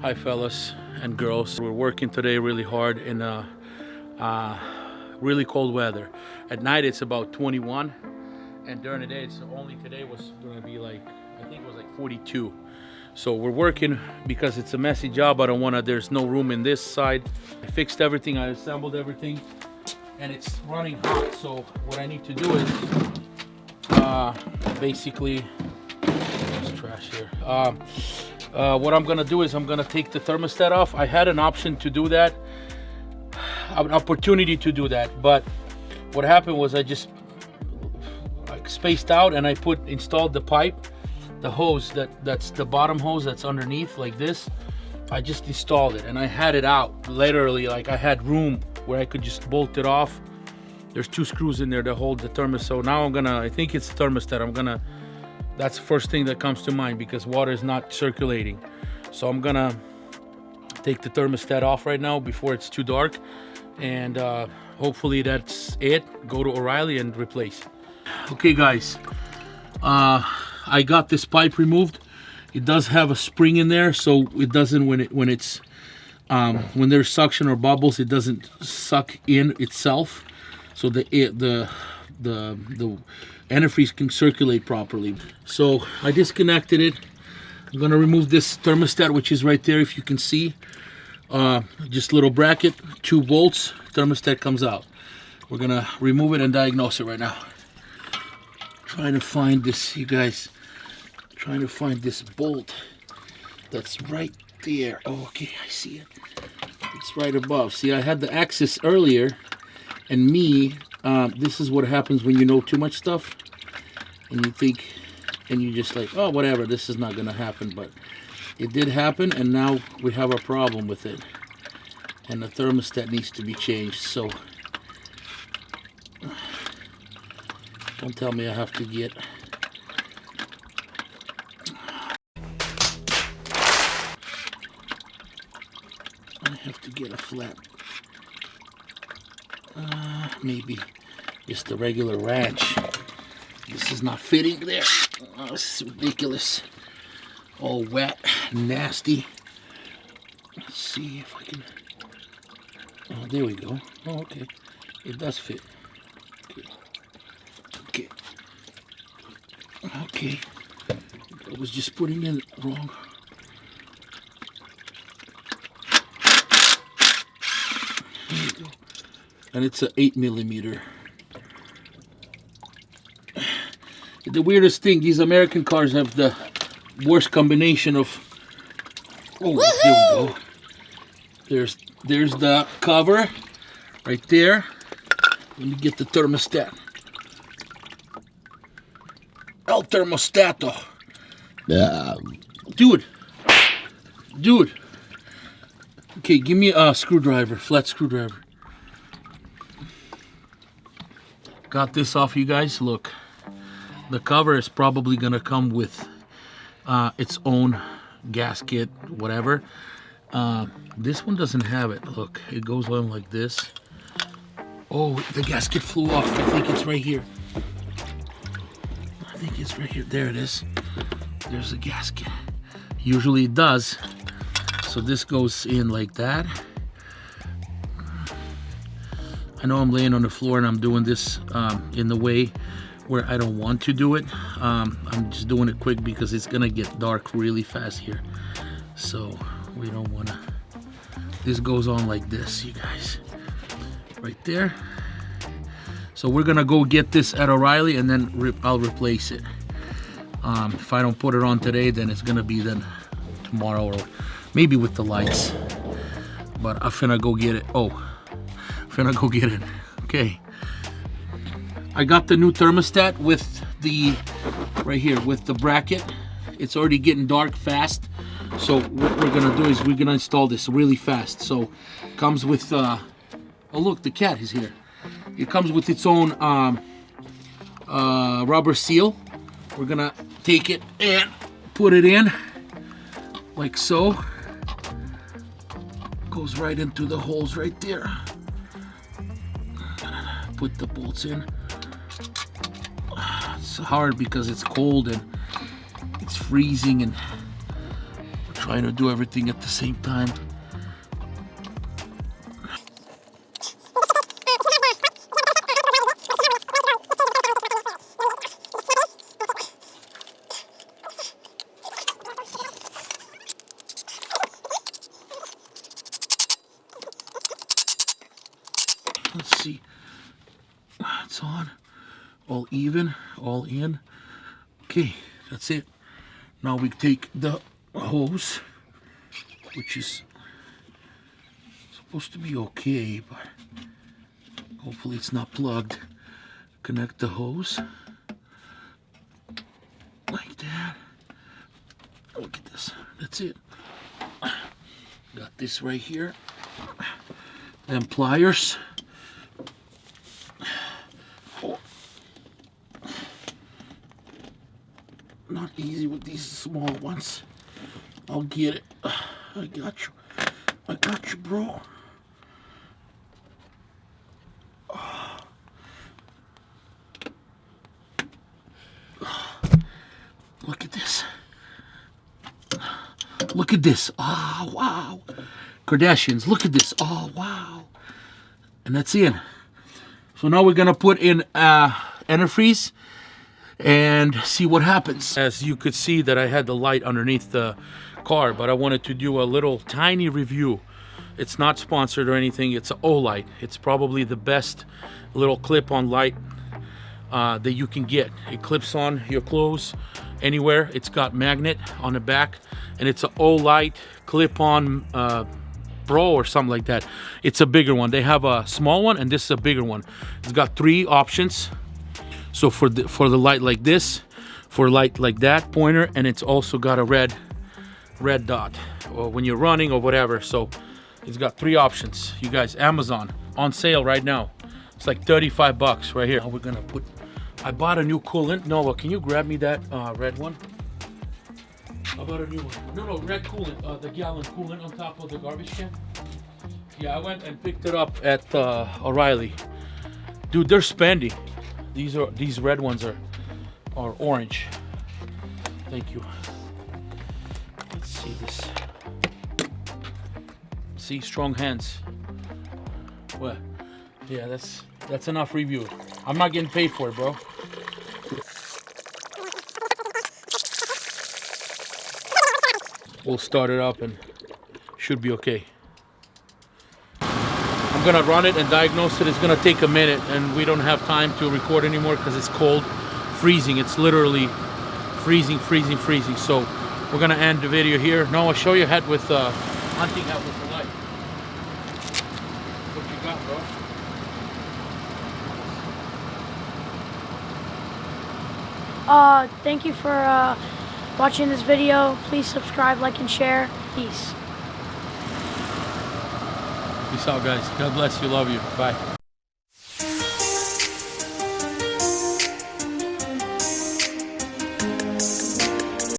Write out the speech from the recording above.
Hi fellas and girls. We're working today really hard in really cold weather. At night it's about 21 and during the day it's only today was going to be like, I think it was like 42. So we're working because it's a messy job. I don't want to, there's no room in this side. I fixed everything, I assembled everything and it's running hot. So what I need to do is basically, there's trash here. What I'm gonna do is I'm gonna take the thermostat off. I had an option to do that, an opportunity to do that, but what happened was I just like spaced out and I installed the pipe, the hose that's the bottom hose that's underneath like this. I just installed it and I had it out literally, like I had room where I could just bolt it off. There's 2 screws in there to hold the thermostat. So now I think it's the thermostat. That's the first thing that comes to mind because water is not circulating. So I'm gonna take the thermostat off right now before it's too dark. And hopefully that's it. Go to O'Reilly and replace. Okay guys, I got this pipe removed. It does have a spring in there, so it doesn't, when there's suction or bubbles, it doesn't suck in itself. So the antifreeze can circulate properly. So I disconnected it. I'm gonna remove this thermostat, which is right there, if you can see. Just little bracket, 2 bolts, thermostat comes out. We're gonna remove it and diagnose it right now. Trying to find this, you guys. Trying to find this bolt that's right there. Oh, okay, I see it. It's right above. See, I had the axis earlier, and this is what happens when you know too much stuff and you think, and you just like, oh, whatever, this is not gonna happen. But it did happen, and now we have a problem with it, and the thermostat needs to be changed. So don't tell me I have to get a flat, maybe just a regular wrench. This is not fitting there. Oh, this is ridiculous. All wet, nasty. Let's see if I can. Oh, there we go. Oh, okay. It does fit. Okay. Okay. I was just putting it wrong. There you go. And it's a 8mm. The weirdest thing, these American cars have the worst combination of. Oh, there we go. There's the cover right there. Let me get the thermostat. El thermostato. Dude. Okay, give me a screwdriver, flat screwdriver. Got this off, you guys. Look, the cover is probably gonna come with its own gasket, whatever. This one doesn't have it. Look, it goes on like this. Oh, the gasket flew off. I think it's right here. There it is. There's the gasket. Usually it does. So this goes in like that. I know I'm laying on the floor and I'm doing this in the way where I don't want to do it. I'm just doing it quick because it's gonna get dark really fast here. So we don't wanna, this goes on like this, you guys. Right there. So we're gonna go get this at O'Reilly and then I'll replace it. If I don't put it on today, then it's gonna be then tomorrow or maybe with the lights. But I'm finna go get it. Okay. I got the new thermostat with the, right here, with the bracket. It's already getting dark fast. So what we're gonna do is we're gonna install this really fast. So comes with, oh look, the cat is here. It comes with its own rubber seal. We're gonna take it and put it in like so. Goes right into the holes right there. Put the bolts in. It's hard because it's cold and it's freezing, and we're trying to do everything at the same time. Let's see. It's on. All even, all in. Okay, that's it. Now we take the hose, which is supposed to be okay, but hopefully it's not plugged. Connect the hose like that. Look at this. That's it. Got this right here. Then pliers. Oh. Not easy with these small ones. I'll get it. I got you. I got you, bro. Look at this. Look at this. Oh, wow. Kardashians, look at this. Oh, wow. And that's in. So now we're going to put in antifreeze and see what happens. As you could see that I had the light underneath the car, but I wanted to do a little tiny review. It's not sponsored or anything. It's an Olight. It's probably the best little clip-on light that you can get. It clips on your clothes anywhere. It's got magnet on the back, and it's an Olight clip-on Pro or something like that. It's a bigger one. They have a small one, and this is a bigger one. It's got 3 options. So for the light like this, for light like that, pointer, and it's also got a red dot, or when you're running or whatever. So it's got 3 options. You guys, Amazon on sale right now. It's like 35 bucks right here. Now we're gonna put. I bought a new coolant. Noah, can you grab me that red one? I bought a new one. No, red coolant. The gallon coolant on top of the garbage can. Yeah, I went and picked it up at O'Reilly. Dude, they're spendy. These red ones are orange. Thank you. Let's see this. See, strong hands. What? Yeah, that's enough review. I'm not getting paid for it, bro. We'll start it up and should be okay. I'm gonna run it and diagnose it. It's gonna take a minute, and we don't have time to record anymore because it's cold, freezing. It's literally freezing. So we're gonna end the video here. No, I'll show you a hat with hunting hat with the light. What you got, bro? Thank you for watching this video. Please subscribe, like, and share. Peace. Peace out, guys. God bless you. Love you. Bye.